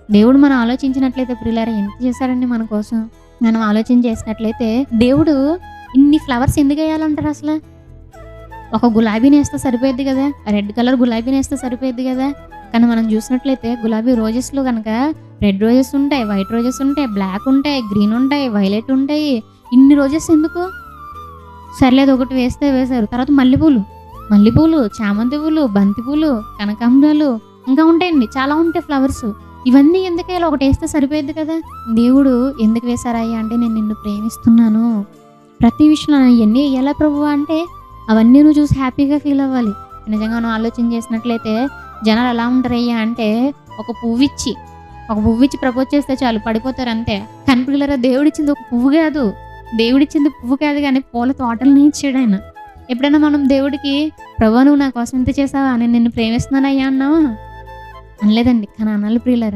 దేవుడు మనం ఆలోచించినట్లయితే ప్రియులారా ఎంత చేశాడండి మన కోసం. మనం ఆలోచన చేసినట్లయితే దేవుడు ఇన్ని ఫ్లవర్స్ ఎందుకు వేయాలంటారు అసలు? ఒక గులాబీని వేస్తే సరిపోయిద్ది కదా, రెడ్ కలర్ గులాబీని వేస్తే సరిపోయిద్ది కదా. కానీ మనం చూసినట్లయితే గులాబీ రోజెస్లో కనుక రెడ్ రోజెస్ ఉంటాయి, వైట్ రోజెస్ ఉంటాయి, బ్లాక్ ఉంటాయి, గ్రీన్ ఉంటాయి, వైలెట్ ఉంటాయి. ఇన్ని రోజెస్ ఎందుకు? సర్లేదు ఒకటి వేస్తే వేశారు. తర్వాత మల్లెపూలు, చామంతి పూలు, బంతి పూలు, కనకాంబరాలు ఇంకా ఉంటాయండి, చాలా ఉంటాయి ఫ్లవర్స్. ఇవన్నీ ఎందుకు వేయాలి? ఒకటి వేస్తే సరిపోయిద్ది కదా. దేవుడు ఎందుకు వేశారయ్యా అంటే నేను నిన్ను ప్రేమిస్తున్నాను, ప్రతి విషయంలో ఇవన్నీ వేయాలా ప్రభువా అంటే అవన్నీ నువ్వు చూసి హ్యాపీగా ఫీల్ అవ్వాలి. నిజంగా మనం ఆలోచన చేసినట్లయితే జనాలు ఎలా ఉంటారయ్యా అంటే ఒక పువ్వు ఇచ్చి ప్రపోజ్ చేస్తే చాలు పడిపోతారు అంతే. కానీ పిల్లరా దేవుడిచ్చింది ఒక పువ్వు కాదు, దేవుడిచ్చింది పువ్వు కాదు కానీ పూల తోటలని ఇచ్చాడు ఆయన. ఎప్పుడైనా మనం దేవుడికి ప్రభువా నువ్వు నా కోసం ఇంత చేసావా, నేను నిన్ను ప్రేమిస్తున్నానయ్యా అన్నావా? అనలేదండి. కానీ అనాలి ప్రియులారా.